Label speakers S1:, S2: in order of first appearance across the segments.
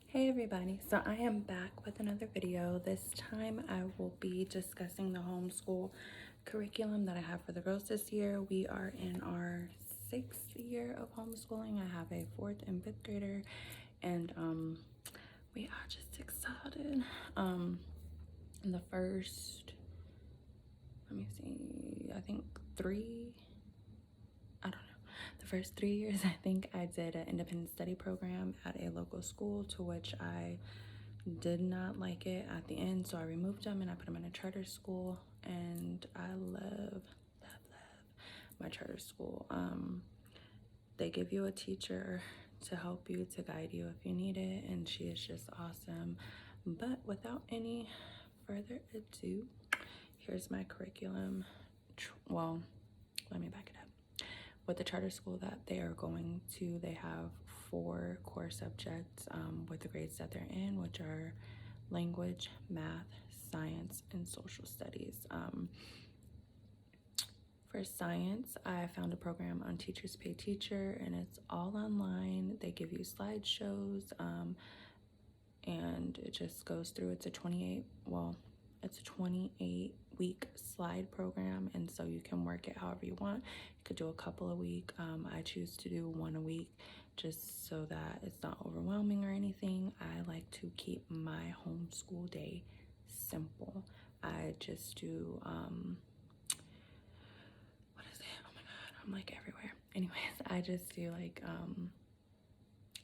S1: Hey everybody, so I am back with another video. This time I will be discussing the homeschool curriculum that I have for the girls this year. We are in our 6th year of homeschooling. I have a 4th and 5th grader, and we are just excited. In the first, let me see, I think I don't know. The first 3 years, I think I did an independent study program at a local school, to which I did not like it at the end, so I removed them and I put them in a charter school, and I love my charter school. They give you a teacher to help you, to guide you if you need it, and she is just awesome. But without any further ado, here's my curriculum. Well, let me back it up. With the charter school that they are going to, they have 4 core subjects with the grades that they're in, which are language, math, science, and social studies. For science, I found a program on Teachers Pay Teacher, and it's all online. They give you slideshows, and it just goes through. It's a 28-week slide program, and so you can work it however you want. You could do a couple a week. I choose to do 1 a week just so that it's not overwhelming or anything. I like to keep my homeschool day simple. I just do what is it? Oh my god, I'm like everywhere. Anyways, I just do like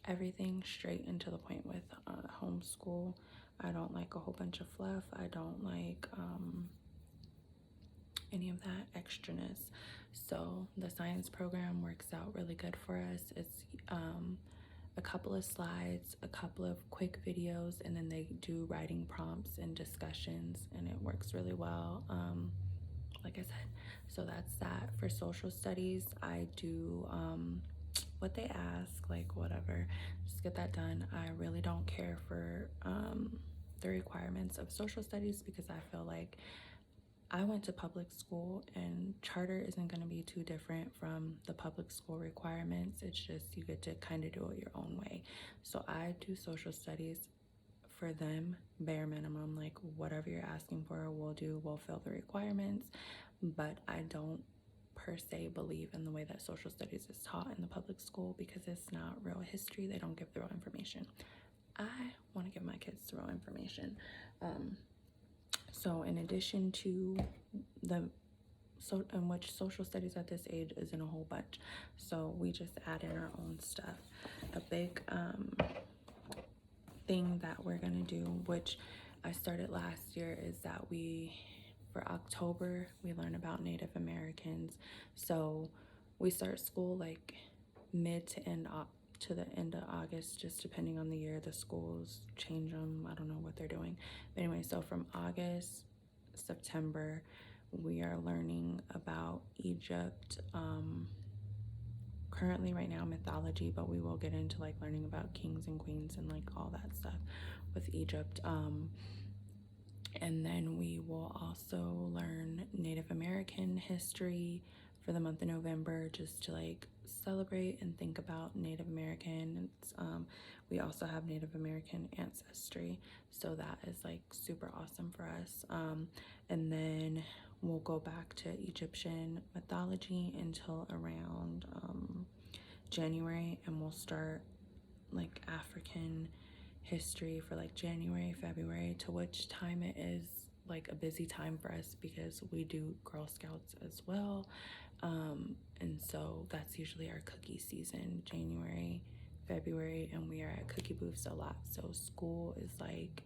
S1: everything straight and to the point with homeschool. I don't like a whole bunch of fluff. I don't like any of that extraness. So the science program works out really good for us. It's a couple of slides, a couple of quick videos, and then they do writing prompts and discussions, and it works really well. Like I said, so that's that. For social studies, I do what they ask, like whatever, just get that done. I really don't care for the requirements of social studies, because I feel like I went to public school and charter isn't going to be too different from the public school requirements. It's just you get to kind of do it your own way. So I do social studies for them, bare minimum, like whatever you're asking for, we'll do, we'll fill the requirements. But I don't per se believe in the way that social studies is taught in the public school, because it's not real history. They don't give the real information. I want to give my kids the real information. So in addition to in which social studies at this age is in a whole bunch, so we just add in our own stuff. A big thing that we're gonna do, which I started last year, is that for October, we learn about Native Americans. So we start school like mid to end up to the end of August, just depending on the year. The schools change them. I don't know what they're doing. But anyway, so from August, September, we are learning about Egypt. Currently right now mythology, but we will get into like learning about kings and queens and like all that stuff with Egypt. And then we will also learn Native American history for the month of November, just to like celebrate and think about Native Americans. We also have Native American ancestry, so that is like super awesome for us. And then we'll go back to Egyptian mythology until around January, and we'll start like African history for like January, February, to which time it is like a busy time for us because we do Girl Scouts as well. And so that's usually our cookie season, January, February, and we are at cookie booths a lot. So school is like,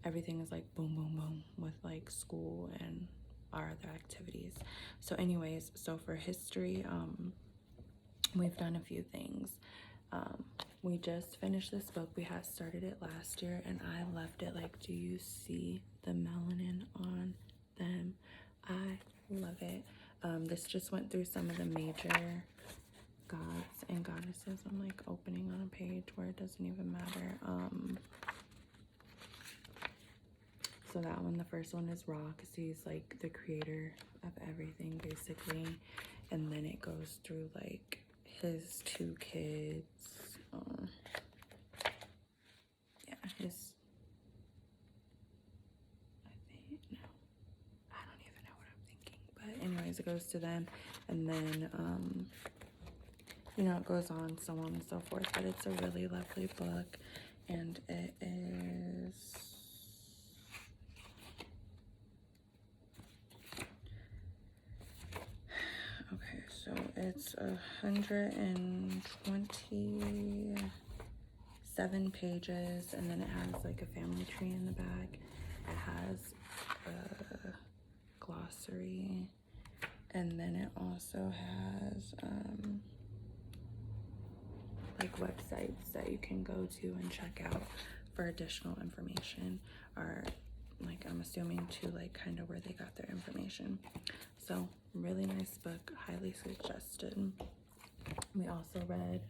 S1: everything is like boom, boom, boom with like school and our other activities. So anyways, so for history, we've done a few things. We just finished this book. We had started it last year and I left it. Like, do you see the melanin on them? I love it. This just went through some of the major gods and goddesses. I'm like opening on a page where it doesn't even matter. So that one, the first one is Ra, because he's like the creator of everything basically. And then it goes through like his 2 kids. Yeah, goes to them, and then you know, it goes on, so on and so forth. But it's a really lovely book, and it is, okay, so it's 127 pages, and then it has like a family tree in the back. It has a glossary, and then it also has like websites that you can go to and check out for additional information, or like I'm assuming to like kind of where they got their information. So really nice book, highly suggested. We also read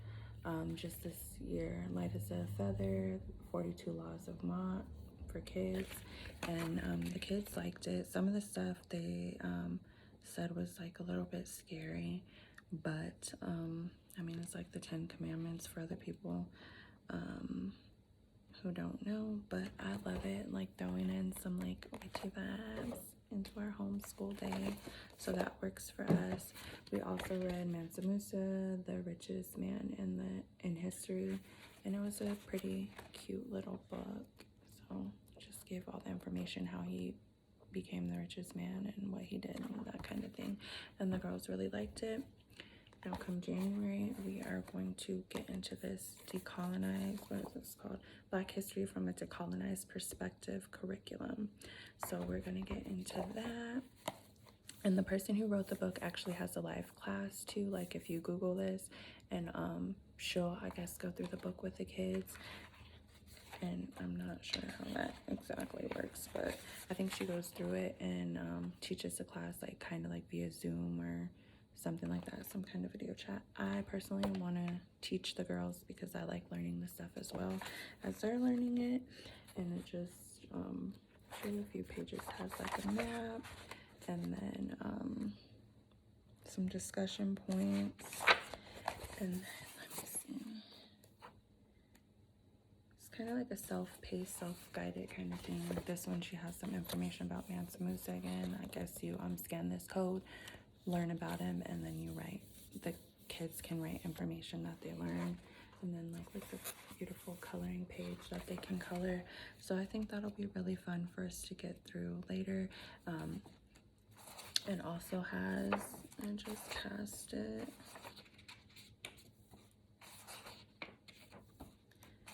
S1: just this year, Light as a Feather, 42 Laws of Mott for kids, and the kids liked it. Some of the stuff they said was like a little bit scary, but I mean, it's like the 10 Commandments for other people who don't know, but I love it, like throwing in some like witchy vibes into our homeschool day, so that works for us. We also read Mansa Musa, the richest man in history, and it was a pretty cute little book. So just gave all the information, how he became the richest man and what he did and that kind of thing, and the girls really liked it. Now come January, we are going to get into this decolonized, what is this called? Black History from a Decolonized Perspective curriculum. So we're gonna get into that. And the person who wrote the book actually has a live class too. Like if you Google this, and she'll, I guess, go through the book with the kids. And I'm not sure how that exactly works, but I think she goes through it and teaches the class like kind of like via Zoom or something like that, some kind of video chat. I personally want to teach the girls because I like learning the stuff as well as they're learning it. And it just through a few pages has like a map, and then some discussion points, and then let me see, it's kind of like a self-paced, self-guided kind of thing. Like this one, she has some information about Mansa Musa again. I guess you scan this code, learn about him, and then you write, the kids can write information that they learn, and then like with the beautiful coloring page that they can color. So I think that'll be really fun for us to get through later. It also has, I just cast it,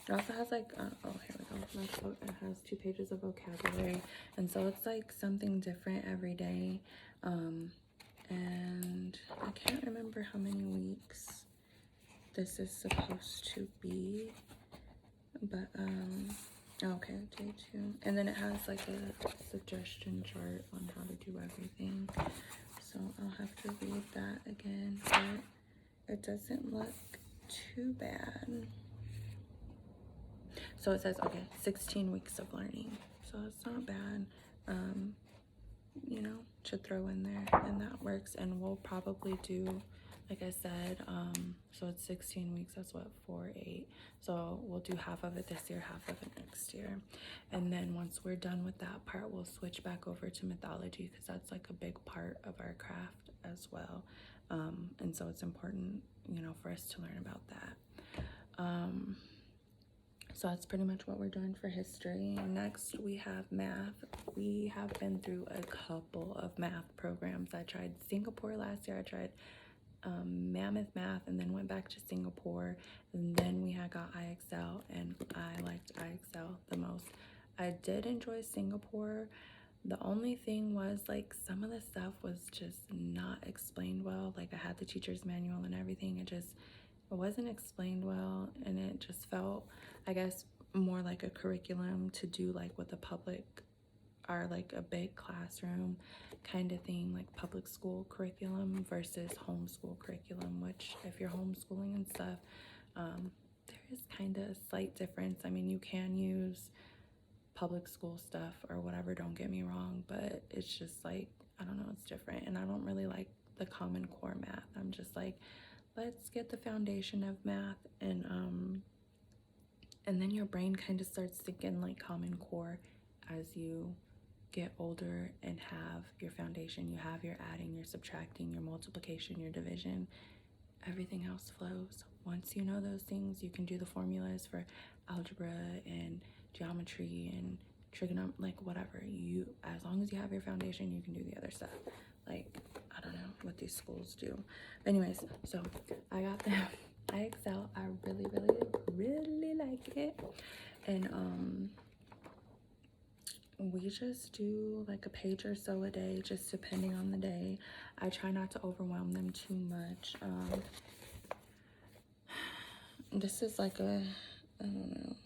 S1: it also has like oh, here we go, next book. It has 2 pages of vocabulary, and so it's like something different every day. And I can't remember how many weeks this is supposed to be, but okay, day 2. And then it has like a suggestion chart on how to do everything, so I'll have to read that again, but it doesn't look too bad. So it says, okay, 16 weeks of learning, so it's not bad, you know, to throw in there, and that works. And we'll probably do, like I said, so it's 16 weeks, that's what, 4, 8, so we'll do half of it this year, half of it next year. And then once we're done with that part, we'll switch back over to mythology, because that's like a big part of our craft as well. And so it's important, you know, for us to learn about that. So that's pretty much what we're doing for history. Next, we have math. We have been through a couple of math programs. I tried Singapore last year. I tried Mammoth Math, and then went back to Singapore. And then we had got IXL, and I liked IXL the most. I did enjoy Singapore. The only thing was like some of the stuff was just not explained well. Like I had the teacher's manual and everything. It wasn't explained well, and it just felt, I guess, more like a curriculum to do like with the public, or like a big classroom kind of thing, like public school curriculum versus homeschool curriculum, which if you're homeschooling and stuff, there is kind of a slight difference. I mean, you can use public school stuff or whatever, don't get me wrong, but it's just like, I don't know, it's different. And I don't really like the Common Core math. I'm just like, let's get the foundation of math, and then your brain kind of starts thinking like Common Core as you get older and have your foundation, you have your adding, your subtracting, your multiplication, your division, everything else flows. Once you know those things, you can do the formulas for algebra and geometry and trigonometry, like whatever. You, as long as you have your foundation, you can do the other stuff. Like, I don't know what these schools do. But anyways, so I got them. I excel. I really, really, really like it. And we just do like a page or so a day, just depending on the day. I try not to overwhelm them too much. This is like a, I don't know,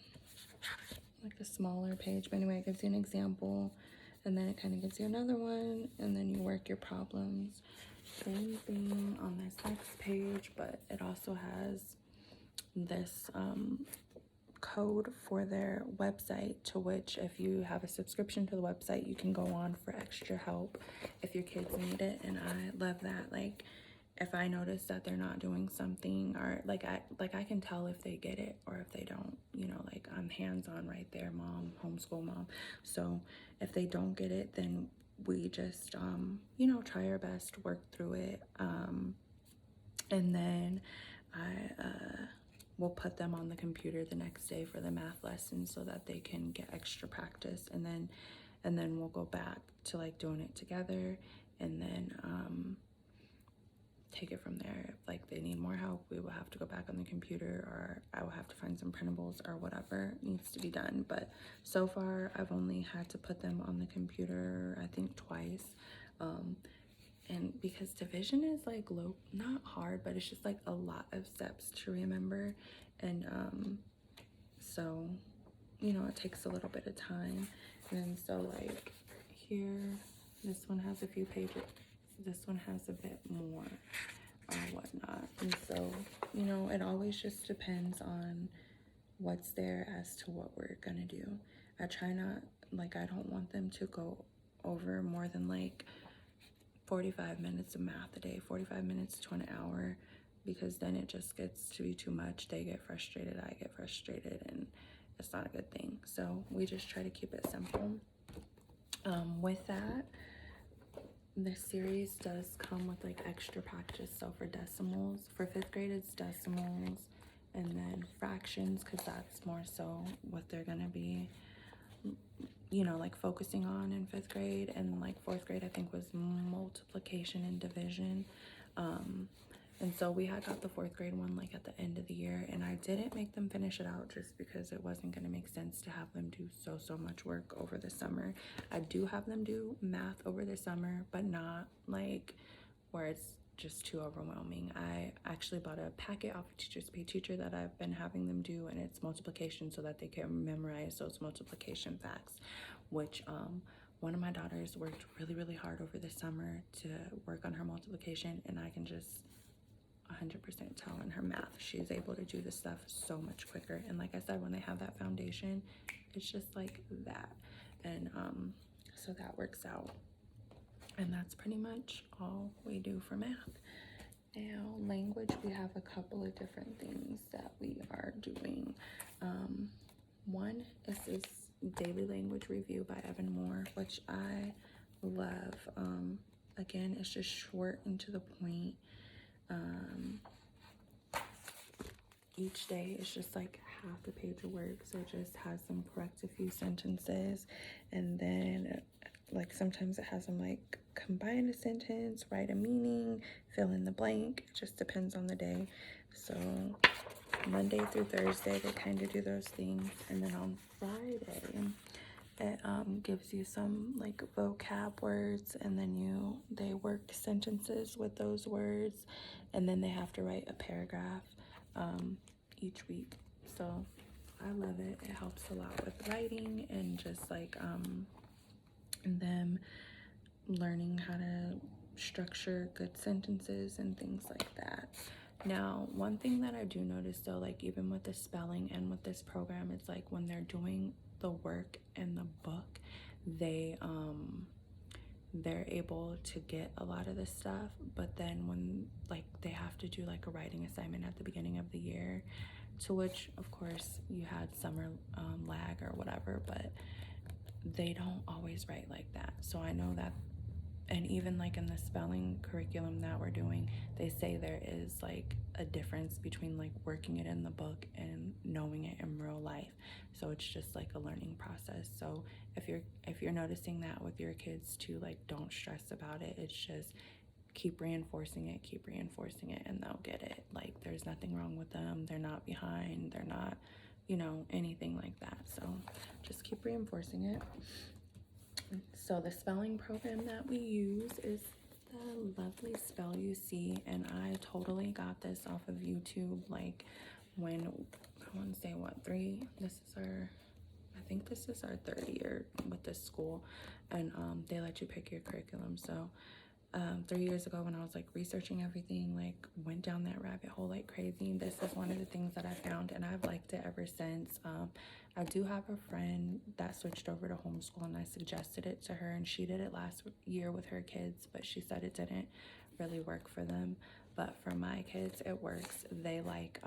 S1: like a smaller page, but anyway, it gives you an example, and then it kind of gives you another one, and then you work your problems. Same thing on this next page, but it also has this code for their website, to which if you have a subscription to the website, you can go on for extra help if your kids need it. And I love that. Like, if I notice that they're not doing something, or like I can tell if they get it or if they don't, you know, like I'm hands-on right there, mom, homeschool mom. So if they don't get it, then we just you know, try our best to work through it, and then I we'll put them on the computer the next day for the math lesson so that they can get extra practice, and then we'll go back to like doing it together, and then take it from there. If like they need more help, we will have to go back on the computer, or I will have to find some printables or whatever needs to be done. But so far I've only had to put them on the computer, I think twice. And because division is like not hard, but it's just like a lot of steps to remember. And so, you know, it takes a little bit of time. And so like here, this one has a few pages, this one has a bit more or whatnot. And so, you know, it always just depends on what's there as to what we're gonna do. I try not, like, I don't want them to go over more than like 45 minutes of math a day, 45 minutes to an hour, because then it just gets to be too much. They get frustrated, I get frustrated, and it's not a good thing. So we just try to keep it simple. With that, this series does come with like extra practice. So for decimals, for 5th grade, it's decimals, and then fractions, because that's more so what they're gonna be, you know, like focusing on in 5th grade. And like 4th grade, I think, was multiplication and division. And so we had got the 4th grade one like at the end of the year, and I didn't make them finish it out just because it wasn't going to make sense to have them do so much work over the summer. I do have them do math over the summer, but not like where it's just too overwhelming. I actually bought a packet off of Teachers Pay Teacher that I've been having them do, and it's multiplication, so that they can memorize those multiplication facts, which one of my daughters worked really hard over the summer to work on her multiplication, and I can just 100% tell in her math she's able to do this stuff so much quicker. And like I said, when they have that foundation, it's just like that. And so that works out. And that's pretty much all we do for math. Now, language, we have a couple of different things that we are doing. One is this daily language review by Evan Moore, which I love. Again, it's just short and to the point. Each day is just like half a page of work, so it just has them correct a few sentences, and then like sometimes it has them like combine a sentence, write a meaning, fill in the blank. It just depends on the day. So Monday through Thursday they kind of do those things, and then on Friday it gives you some like vocab words, and then they work sentences with those words, and then they have to write a paragraph each week. So I love it. It helps a lot with writing and just like them learning how to structure good sentences and things like that. Now, one thing that I do notice though, like even with the spelling and with this program, it's like when they're doing the work in the book, they're able to get a lot of this stuff, but then when like they have to do like a writing assignment at the beginning of the year, to which of course you had summer lag or whatever, but they don't always write like that. So I know that, and even like in the spelling curriculum that we're doing, they say there is like a difference between like working it in the book and knowing it in real life. So it's just like a learning process. So if you're noticing that with your kids too, like don't stress about it. It's just keep reinforcing it, and they'll get it. Like there's nothing wrong with them. They're not behind. They're not, anything like that. So just keep reinforcing it. So the spelling program that we use is the lovely Spell You See, and I totally got this off of YouTube. Like when I want to say I think this is our third year with this school, and they let you pick your curriculum. So 3 years ago, when I was like researching everything, like went down that rabbit hole like crazy, this is one of the things that I found, and I've liked it ever since. I do have a friend that switched over to homeschool, and I suggested it to her, and she did it last year with her kids, but she said it didn't really work for them. But for my kids, it works. They like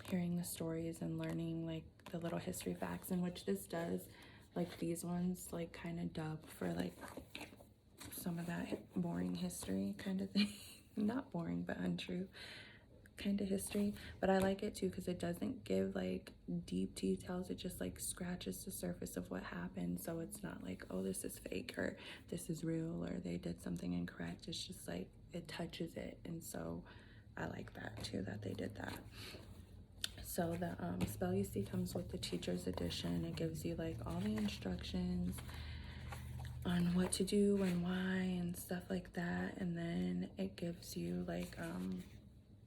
S1: hearing the stories and learning like the little history facts, in which this does, like these ones like kind of dub for like some of that boring history kind of thing. Not boring, but untrue kind of history. But I like it too because it doesn't give like deep details. It just like scratches the surface of what happened. So it's not like, oh, this is fake or this is real or they did something incorrect. It's just like it touches it. And so I like that too, that they did that. So the Spell You See comes with the teacher's edition. It gives you like all the instructions on what to do and why and stuff like that, and then it gives you like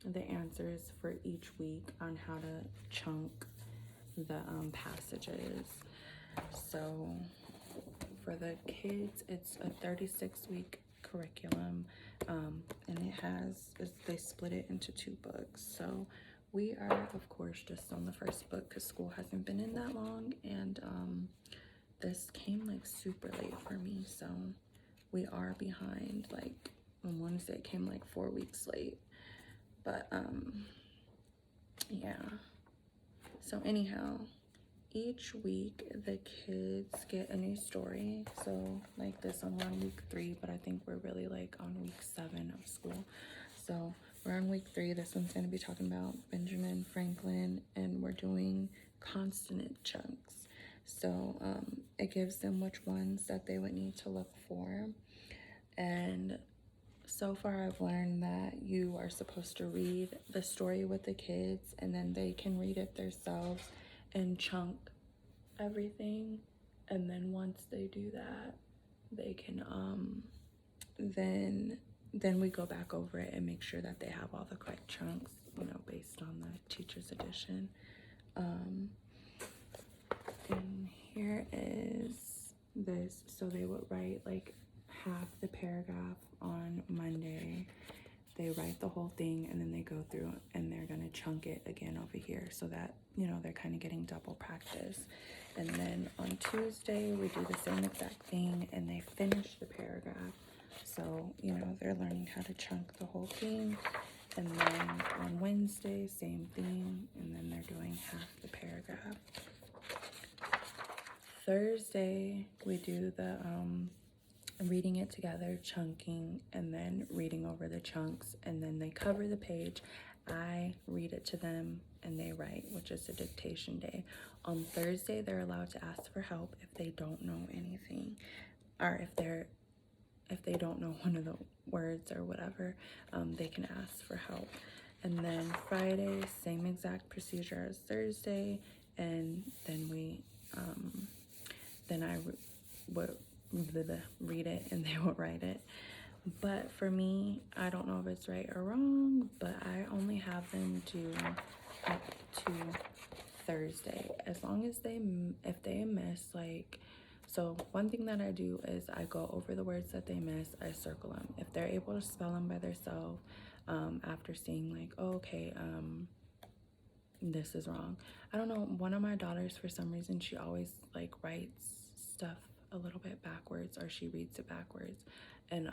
S1: the answers for each week on how to chunk the passages. So for the kids, it's a 36-week curriculum, and they split it into 2 books. So we are of course just on the first book because school hasn't been in that long, and this came like super late for me, so we are behind. Like on Wednesday it came like 4 weeks late, but yeah. So anyhow, each week the kids get a new story. So like this one, we're on week 3, but I think we're really like on week 7 of school. So we're on week 3. This one's going to be talking about Benjamin Franklin, and we're doing consonant chunks. So it gives them which ones that they would need to look for. And so far I've learned that you are supposed to read the story with the kids, and then they can read it themselves and chunk everything. And then once they do that, they can then we go back over it and make sure that they have all the correct chunks, based on the teacher's edition. And here is this. So they would write like half the paragraph on Monday. They write the whole thing, and then they go through and they're gonna chunk it again over here, so that they're kind of getting double practice. And then on Tuesday we do the same exact thing, and they finish the paragraph. So they're learning how to chunk the whole thing. And then on Wednesday, same thing, and then they're doing half the paragraph. Thursday we do the reading it together, chunking, and then reading over the chunks, and then they cover the page. I read it to them and they write, which is a dictation day. On Thursday they're allowed to ask for help if they don't know anything, or if they don't know one of the words or whatever, they can ask for help. And then Friday, same exact procedure as Thursday, and then I would read it and they will write it. But for me, I don't know if it's right or wrong, but I only have them do up to Thursday, as long as if they miss, like, so one thing that I do is I go over the words that they miss, I circle them. If they're able to spell them by themselves, after seeing like, oh, okay, this is wrong. I don't know, one of my daughters, for some reason, she always like writes stuff a little bit backwards, or she reads it backwards. And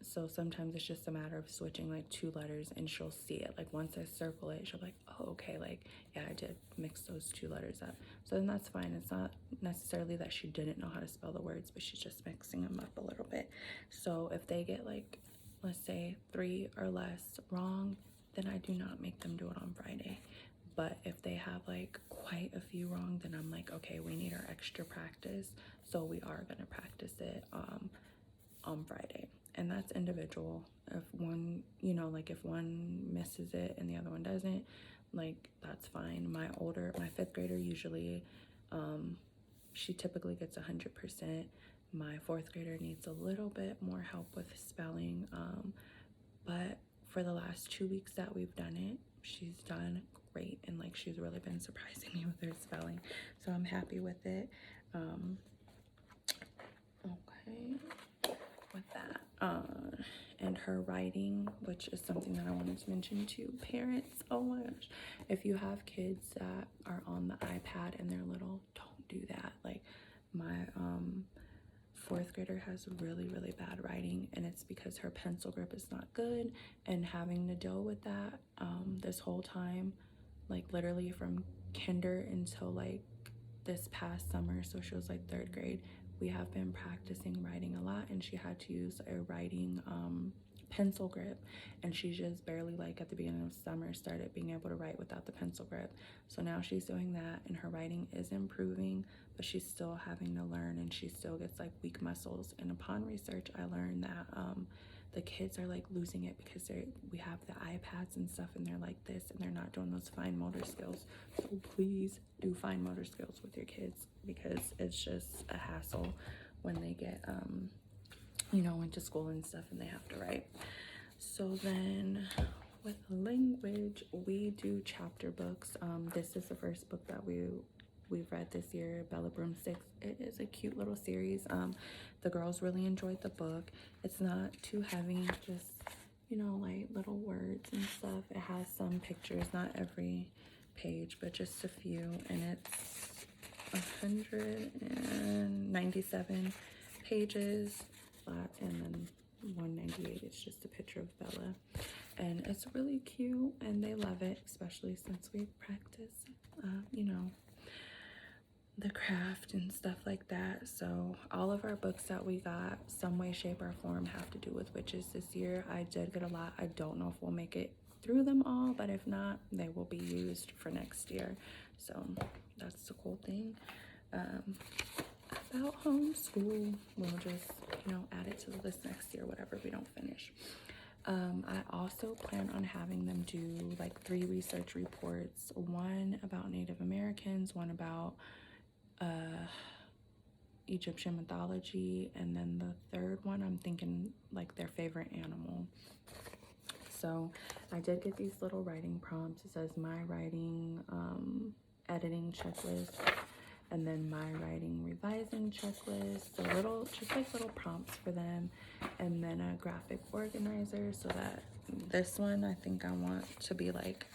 S1: so sometimes it's just a matter of switching like 2 letters, and she'll see it. Like once I circle it, she'll be like, oh, okay, like, yeah, I did mix those 2 letters up. So then that's fine. It's not necessarily that she didn't know how to spell the words, but she's just mixing them up a little bit. So if they get like, let's say 3 or less wrong, then I do not make them do it on Friday. But if they have like quite a few wrong, then I'm like, okay, we need our extra practice. So we are gonna practice it on Friday. And that's individual. If one, you know, like if one misses it and the other one doesn't, like that's fine. My 5th grader usually, she typically gets 100%. My 4th grader needs a little bit more help with spelling. But for the last 2 weeks that we've done it, she's done great, and like she's really been surprising me with her spelling, so I'm happy with it. Okay, with that, and her writing, which is something that I wanted to mention to parents. Oh my gosh, if you have kids that are on the iPad and they're little, don't do that. Like my 4th grader has really bad writing, and it's because her pencil grip is not good, and having to deal with that this whole time, like literally from kinder until like this past summer, so she was like 3rd grade, we have been practicing writing a lot, and she had to use a writing pencil grip, and she just barely, like at the beginning of summer, started being able to write without the pencil grip. So now she's doing that, and her writing is improving, but she's still having to learn, and she still gets like weak muscles. And upon research, I learned that the kids are like losing it because we have the iPads and stuff, and they're like this, and they're not doing those fine motor skills. So please do fine motor skills with your kids, because it's just a hassle when they get you know, into school and stuff and they have to write. So then with language, we do chapter books. This is the first book that we've read this year, Bella Broomsticks. It is a cute little series. The girls really enjoyed the book. It's not too heavy, just, you know, like little words and stuff. It has some pictures, not every page, but just a few, and it's 197 pages flat, and then 198 is just a picture of Bella, and it's really cute, and they love it, especially since we practice you know, the craft and stuff like that. So all of our books that we got, some way, shape, or form, have to do with witches this year. I did get a lot. I don't know if we'll make it through them all, but if not, they will be used for next year. So that's the cool thing about homeschool. We'll just, you know, add it to the list next year, whatever we don't finish. I also plan on having them do like 3 research reports, one about Native Americans, one about Egyptian mythology, and then the 3rd one, I'm thinking like their favorite animal. So I did get these little writing prompts. It says my writing editing checklist, and then my writing revising checklist. So little, just like little prompts for them, and then a graphic organizer. So that this one, I think I want to be like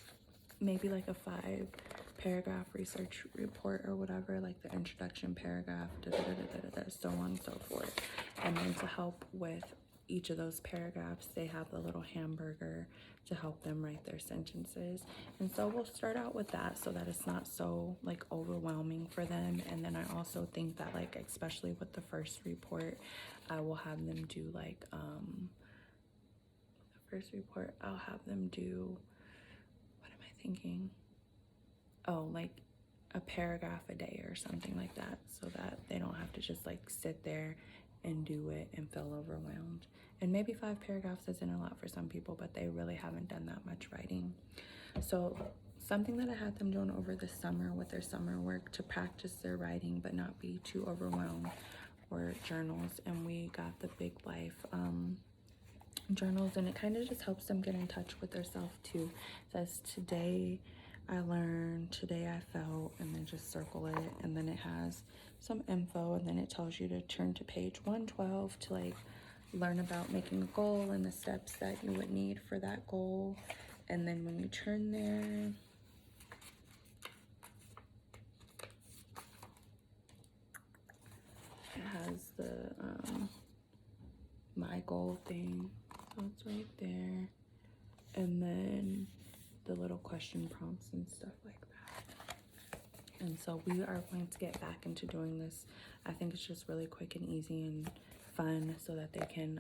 S1: maybe like a 5-paragraph research report or whatever, like the introduction paragraph, so on and so forth. And then to help with each of those paragraphs, they have the little hamburger to help them write their sentences. And so we'll start out with that, so that it's not so like overwhelming for them. And then I also think that, like, especially with the first report, I will have them do like the first report, I'll have them do, what am I thinking? Oh, like a paragraph a day or something like that, so that they don't have to just like sit there and do it and feel overwhelmed. And maybe 5 paragraphs isn't a lot for some people, but they really haven't done that much writing. So something that I had them doing over the summer with their summer work to practice their writing but not be too overwhelmed were journals. And we got the Big Life journals, and it kind of just helps them get in touch with themselves too. It says today I learned, today I felt, and then just circle it, and then it has some info, and then it tells you to turn to page 112 to like learn about making a goal and the steps that you would need for that goal. And then when you turn there, It has the my goal thing, so it's right there, and then the little question prompts and stuff like that. And so we are going to get back into doing this. I think it's just really quick and easy and fun, so that they can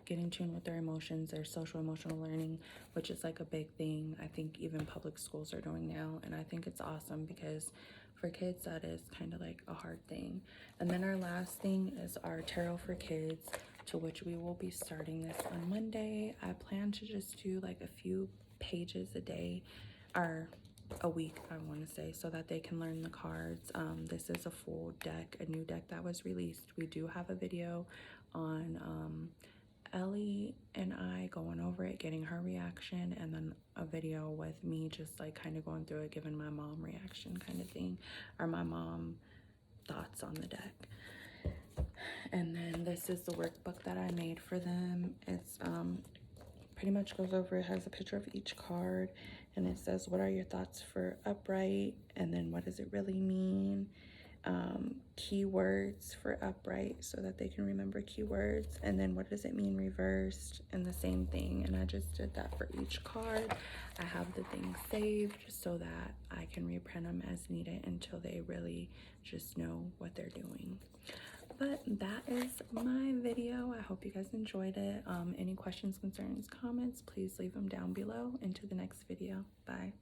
S1: get in tune with their emotions, their social emotional learning, which is like a big thing I think even public schools are doing now. And I think it's awesome, because for kids that is kind of like a hard thing. And then our last thing is our tarot for kids, to which we will be starting this on Monday. I plan to just do like a few pages a day, or a week, I want to say, so that they can learn the cards. This is a full deck, a new deck that was released. We do have a video on Ellie and I going over it, getting her reaction, and then a video with me just like kind of going through it, giving my mom reaction kind of thing, or my mom thoughts on the deck. And then this is the workbook that I made for them. It's pretty much goes over, it has a picture of each card, and it says, what are your thoughts for upright, and then what does it really mean, keywords for upright, so that they can remember keywords, and then what does it mean reversed, and the same thing. And I just did that for each card. I have the things saved so that I can reprint them as needed until they really just know what they're doing. But that is my video. I hope you guys enjoyed it. Any questions, concerns, comments, please leave them down below. Into the next video. Bye.